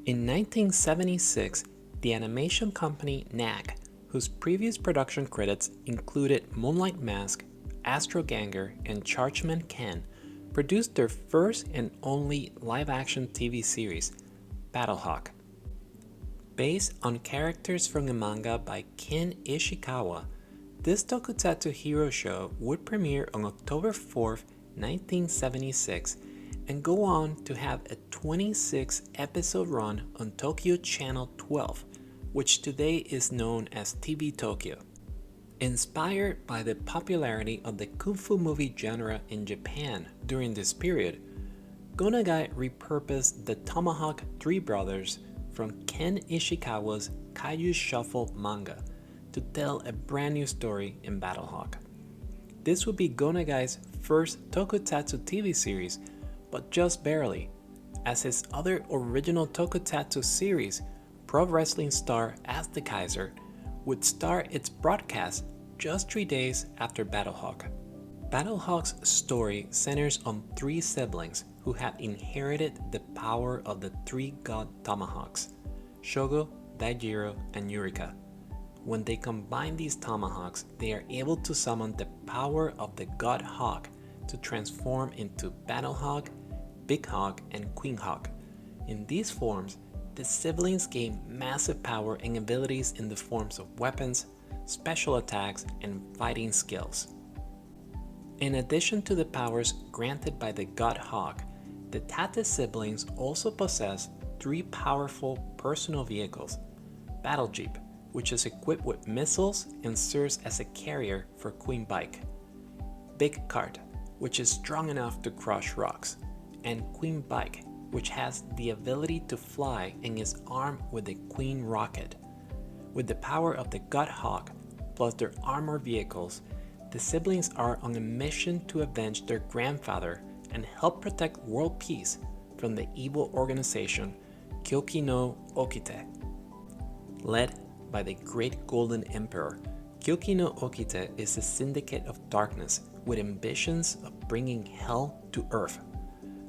In 1976, the animation company Nag, whose previous production credits included Moonlight Mask, Astro Ganger, and Chargeman Ken, produced their first and only live-action TV series, Battlehawk. Based on characters from a manga by Ken Ishikawa, this tokusatsu hero show would premiere on October 4, 1976, and go on to have a 26-episode run on Tokyo Channel 12, which today is known as TV Tokyo. Inspired by the popularity of the kung fu movie genre in Japan during this period, Go Nagai repurposed the Tomahawk Three Brothers from Ken Ishikawa's Kaiju Shuffle manga to tell a brand new story in Battlehawk. This would be Go Nagai's first tokusatsu TV series, but just barely, as his other original tokusatsu series, Pro Wrestling Star as the Kaiser, would start its broadcast just 3 days after Battlehawk. Battlehawk's story centers on three siblings who have inherited the power of the three god tomahawks, Shogo, Daijiro, and Yurika. When they combine these tomahawks, they are able to summon the power of the god hawk to transform into Battlehawk, Big Hawk, and Queen Hawk. In these forms, the siblings gain massive power and abilities in the forms of weapons, special attacks, and fighting skills. In addition to the powers granted by the god hawk, the Tate siblings also possess three powerful personal vehicles: Battle Jeep, which is equipped with missiles and serves as a carrier for Queen Bike; Big Cart, which is strong enough to crush rocks; and Queen Bike, which has the ability to fly and is armed with the Queen Rocket. With the power of the God Hawk, plus their armored vehicles, the siblings are on a mission to avenge their grandfather and help protect world peace from the evil organization Kyoki no Okite. Led by the Great Golden Emperor, Kyoki no Okite is a syndicate of darkness with ambitions of bringing hell to Earth.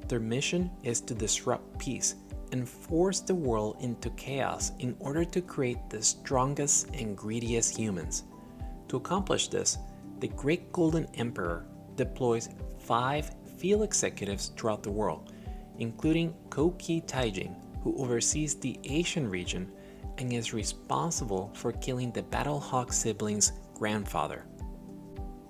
Their mission is to disrupt peace and force the world into chaos in order to create the strongest and greediest humans. To accomplish this, the Great Golden Emperor deploys 5 field executives throughout the world, including Koki Taijin, who oversees the Asian region and is responsible for killing the Battlehawk siblings' grandfather.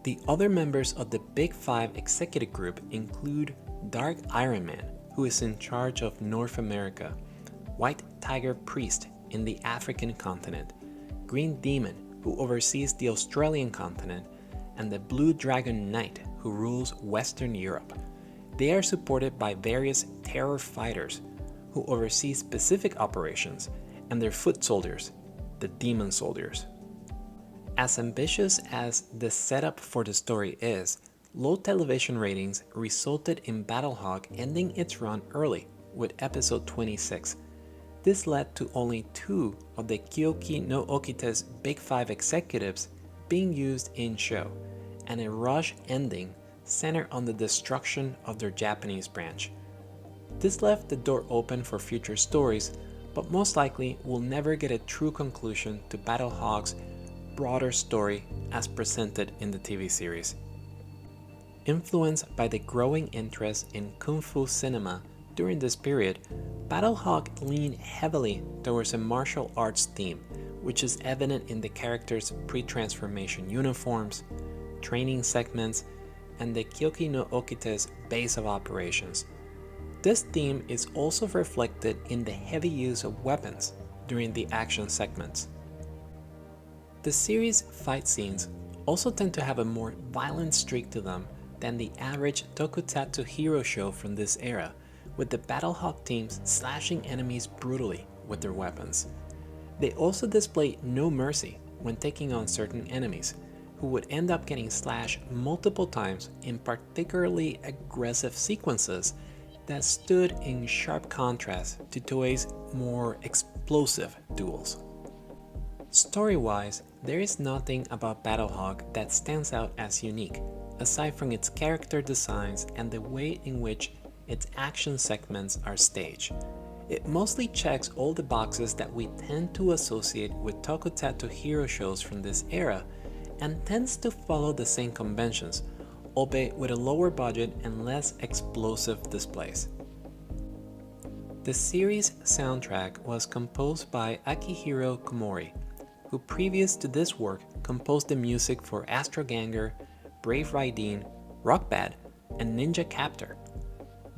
The other members of the Big Five executive group include Dark Iron Man, who is in charge of North America, White Tiger Priest in the African continent, Green Demon, who oversees the Australian continent, and the Blue Dragon Knight, who rules Western Europe. They are supported by various terror fighters, who oversee specific operations, and their foot soldiers, the Demon Soldiers. As ambitious as the setup for the story is, low television ratings resulted in Battlehawk ending its run early with episode 26. This led to only 2 of the Kyoki no Okite's Big Five executives being used in show, and a rush ending centered on the destruction of their Japanese branch. This left the door open for future stories, but most likely we'll never get a true conclusion to Battlehawk's broader story as presented in the TV series. Influenced by the growing interest in Kung Fu cinema during this period, Battlehawk leaned heavily towards a martial arts theme, which is evident in the characters' pre-transformation uniforms, training segments, and the Kyoki no Okite's base of operations. This theme is also reflected in the heavy use of weapons during the action segments. The series' fight scenes also tend to have a more violent streak to them than the average tokusatsu hero show from this era, with the Battlehawk teams slashing enemies brutally with their weapons. They also display no mercy when taking on certain enemies, who would end up getting slashed multiple times in particularly aggressive sequences that stood in sharp contrast to Toei's more explosive duels. Story-wise, there is nothing about Battlehawk that stands out as unique, aside from its character designs and the way in which its action segments are staged. It mostly checks all the boxes that we tend to associate with tokusatsu hero shows from this era, and tends to follow the same conventions, albeit with a lower budget and less explosive displays. The series' soundtrack was composed by Akihiro Komori, who previous to this work composed the music for Astro Ganger, Brave Raideen, Rock Band, and Ninja Captor.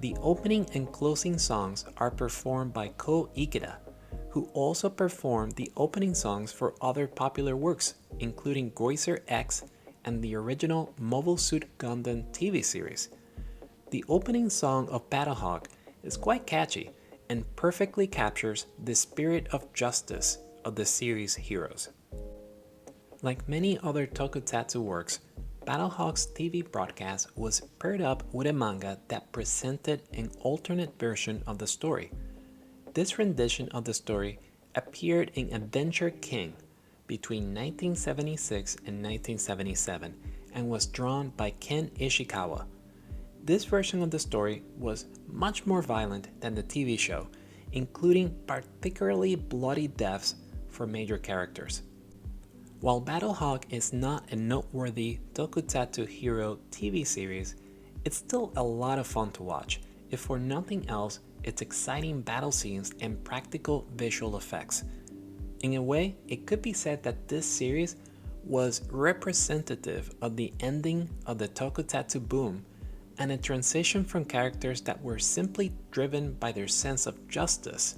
The opening and closing songs are performed by Ko Ikeda, who also performed the opening songs for other popular works, including Goizer X and the original Mobile Suit Gundam TV series. The opening song of Battlehawk is quite catchy and perfectly captures the spirit of justice of the series' heroes. Like many other tokusatsu works, Battlehawk's TV broadcast was paired up with a manga that presented an alternate version of the story. This rendition of the story appeared in Adventure King between 1976 and 1977 and was drawn by Ken Ishikawa. This version of the story was much more violent than the TV show, including particularly bloody deaths for major characters. While Battlehawk is not a noteworthy tokusatsu hero TV series, it's still a lot of fun to watch, if for nothing else its exciting battle scenes and practical visual effects. In a way, it could be said that this series was representative of the ending of the tokusatsu boom and a transition from characters that were simply driven by their sense of justice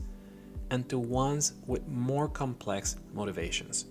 and to ones with more complex motivations.